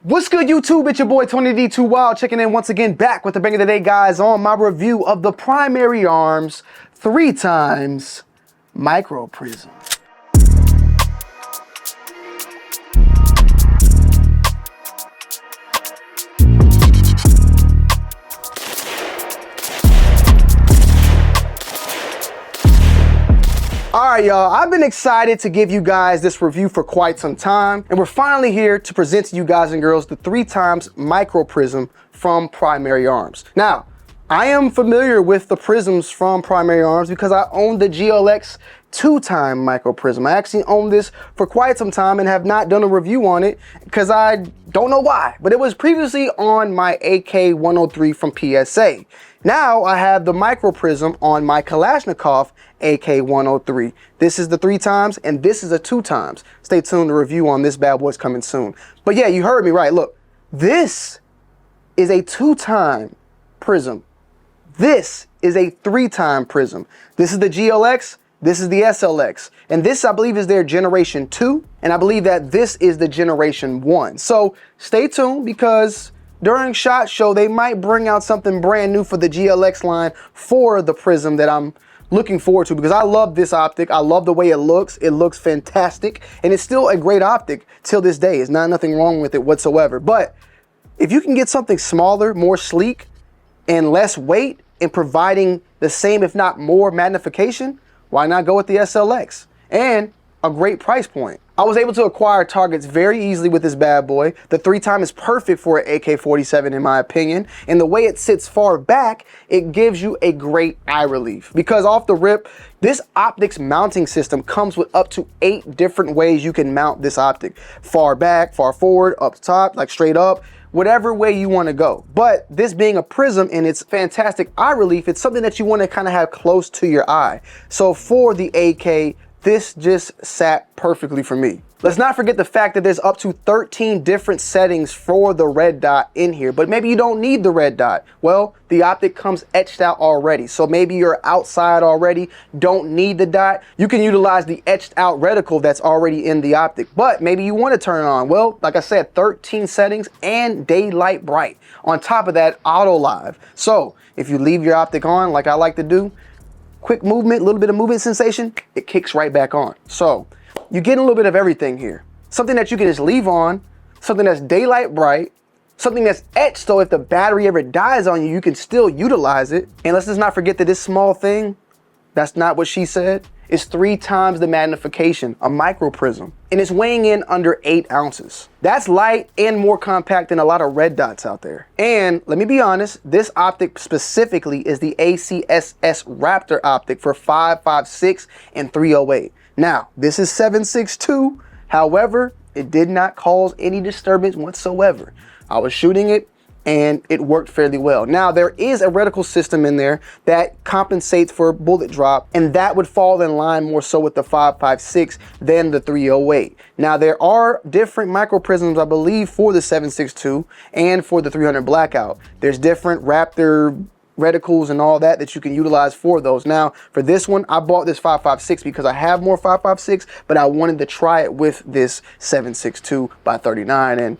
What's good, YouTube? It's your boy Tony D2 Wild checking in once again, back with the bang of the day, guys, on my review of the Primary Arms 3x Micro Prism. Alright, y'all, I've been excited to give you guys this review for quite some time, and we're finally here to present to you guys and girls the 3x Micro Prism from Primary Arms. Now, I am familiar with the prisms from Primary Arms because I own the GLX 2x Micro Prism. I actually own this for quite some time and have not done a review on it because I don't know why, but it was previously on my AK-103 from PSA. Now I have the Micro Prism on my Kalashnikov AK-103. This is the 3x and this is a 2x. Stay tuned, the review on this bad boy's coming soon. But yeah, you heard me right. Look, this is a 2x prism. This is a 3x prism. This is the GLX, this is the SLX. And this, I believe, is their generation 2. And I believe that this is the generation 1. So stay tuned because during SHOT Show, they might bring out something brand new for the GLX line for the Prism that I'm looking forward to, because I love this optic. I love the way it looks. It looks fantastic, and it's still a great optic till this day. There's nothing wrong with it whatsoever. But if you can get something smaller, more sleek, and less weight, and providing the same, if not more, magnification, why not go with the SLX? And a great price point. I was able to acquire targets very easily with this bad boy. The 3x is perfect for an AK-47 in my opinion, and the way it sits far back, it gives you a great eye relief. Because off the rip, this optics mounting system comes with up to 8 different ways you can mount this optic. Far back, far forward, up top, like straight up, whatever way you want to go. But this being a prism and its fantastic eye relief, it's something that you want to kind of have close to your eye. So for the AK, this just sat perfectly for me. Let's not forget the fact that there's up to 13 different settings for the red dot in here, but maybe you don't need the red dot. Well, the optic comes etched out already. So maybe you're outside already, don't need the dot. You can utilize the etched out reticle that's already in the optic, but maybe you want to turn it on. Well, like I said, 13 settings and daylight bright. On top of that, auto live. So if you leave your optic on, like I like to do, quick movement, a little bit of movement sensation, it kicks right back on. So you get a little bit of everything here. Something that you can just leave on, something that's daylight bright, something that's etched so if the battery ever dies on you, you can still utilize it. And let's just not forget that this small thing, that's not what she said, is 3x the magnification, a micro prism. And it's weighing in under 8 ounces. That's light and more compact than a lot of red dots out there. And let me be honest, this optic specifically is the ACSS Raptor optic for 5.56 and 308. Now, this is 7.62. However, it did not cause any disturbance whatsoever. I was shooting it and it worked fairly well. Now, there is a reticle system in there that compensates for bullet drop, and that would fall in line more so with the 5.56 than the 308. Now, there are different micro prisms, I believe, for the 7.62 and for the 300 blackout. There's different Raptor reticles and all that you can utilize for those. Now, for this one, I bought this 5.56 because I have more 5.56, but I wanted to try it with this 7.62 by 39, and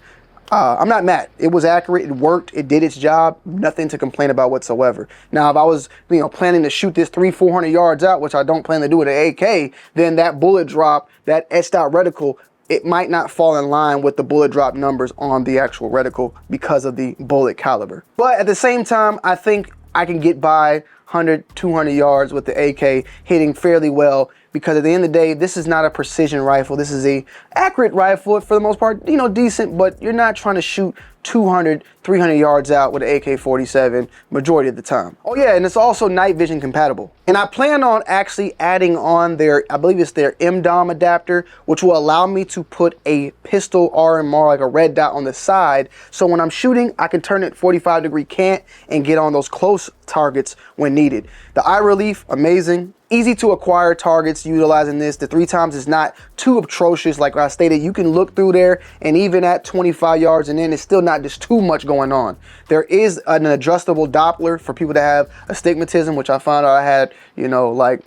I'm not mad. It was accurate, it worked, it did its job, nothing to complain about whatsoever. Now, if I was, planning to shoot this 300-400 yards out, which I don't plan to do with an AK, then that bullet drop, that etched out reticle, it might not fall in line with the bullet drop numbers on the actual reticle because of the bullet caliber. But at the same time, I think I can get by 100, 200 yards with the AK hitting fairly well, because at the end of the day, this is not a precision rifle. This is a accurate rifle for the most part, decent, but you're not trying to shoot 200, 300 yards out with an AK-47 majority of the time. Oh yeah, and it's also night vision compatible. And I plan on actually adding on their, I believe it's their MDOM adapter, which will allow me to put a pistol RMR, like a red dot on the side. So when I'm shooting, I can turn it 45-degree cant and get on those close targets when needed. The eye relief, amazing. Easy to acquire targets utilizing this. The 3x is not too atrocious. Like I stated, you can look through there, and even at 25 yards and in, it's still not just too much going on. There is an adjustable Doppler for people that have astigmatism, which I found out I had, like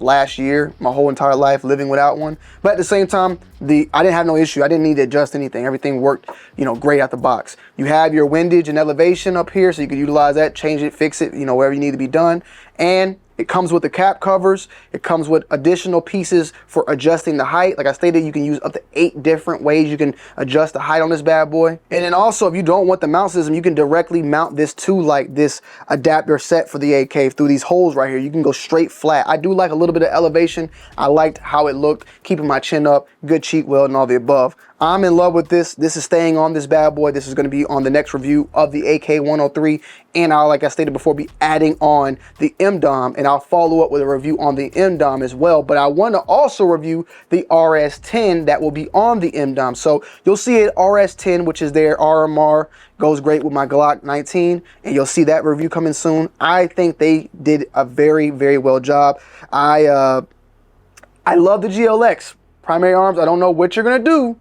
last year, my whole entire life living without one. But at the same time, I didn't have no issue. I didn't need to adjust anything. Everything worked, you know, great out the box. You have your windage and elevation up here, so you can utilize that, change it, fix it, you know, wherever you need to be done. And it comes with the cap covers. It comes with additional pieces for adjusting the height. Like I stated, you can use up to 8 different ways you can adjust the height on this bad boy. And then also, if you don't want the mount system, you can directly mount this to like this adapter set for the AK through these holes right here. You can go straight flat. I do like a little bit of elevation. I liked how it looked, keeping my chin up, good cheek weld and all the above. I'm in love with this. This is staying on this bad boy. This is going to be on the next review of the AK-103. And I'll, like I stated before, be adding on the MDOM. And I'll follow up with a review on the MDOM as well. But I want to also review the RS10 that will be on the MDOM. So you'll see it RS10, which is their RMR. Goes great with my Glock 19. And you'll see that review coming soon. I think they did a very, very well job. I love the GLX. Primary Arms, I don't know what you're going to do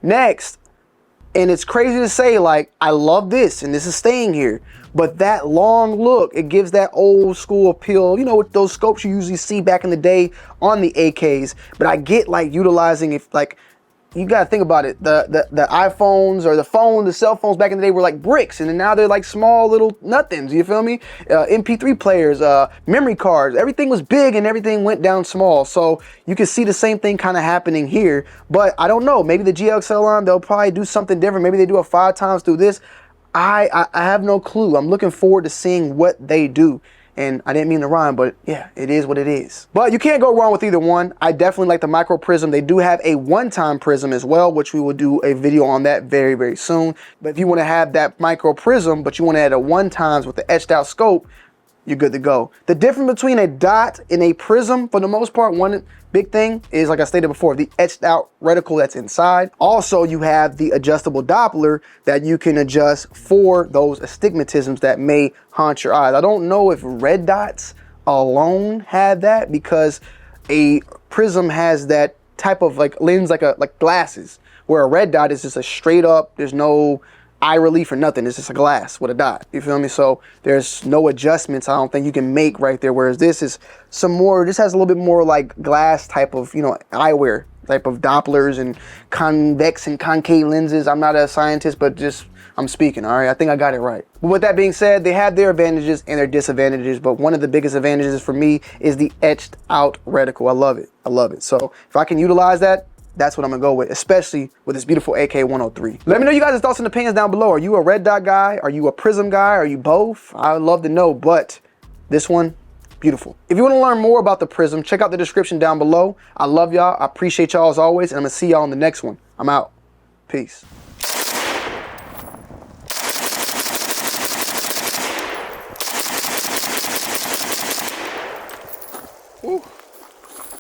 next, and it's crazy to say, like, I love this and this is staying here, but that long look, it gives that old school appeal, you know, with those scopes you usually see back in the day on the AKs. But I get like utilizing it, like, you gotta think about it, the iPhones or the cell phones back in the day were like bricks, and then now they're like small little nothings, you feel me? MP3 players, memory cards, everything was big and everything went down small. So you can see the same thing kind of happening here. But I don't know, maybe the GXL line, they'll probably do something different. Maybe they do it 5 times through this. I have no clue. I'm looking forward to seeing what they do. And I didn't mean to rhyme, but yeah, it is what it is. But you can't go wrong with either one. I definitely like the Micro Prism. They do have a one-time Prism as well, which we will do a video on that very, very soon. But if you want to have that Micro Prism, but you want to add a one-times with the etched out scope, you're good to go. The difference between a dot and a prism, for the most part, one big thing is, like I stated before, the etched out reticle that's inside. Also, you have the adjustable Doppler that you can adjust for those astigmatisms that may haunt your eyes. I don't know if red dots alone have that, because a prism has that type of like lens, like glasses, where a red dot is just a straight up, there's no eye relief or nothing. It's just a glass with a dot. You feel me? So there's no adjustments I don't think you can make right there. Whereas this is some more, this has a little bit more like glass type of, you know, eyewear type of Dopplers and convex and concave lenses. I'm not a scientist, but just I'm speaking, all right? I think I got it right. But with that being said, they have their advantages and their disadvantages, but one of the biggest advantages for me is the etched out reticle. I love it. I love it. So if I can utilize that, that's what I'm gonna go with, especially with this beautiful AK-103. Let me know you guys' thoughts and opinions down below. Are you a red dot guy? Are you a prism guy? Are you both? I would love to know, but this one, beautiful. If you wanna learn more about the prism, check out the description down below. I love y'all, I appreciate y'all as always, and I'm gonna see y'all in the next one. I'm out, peace. Ooh.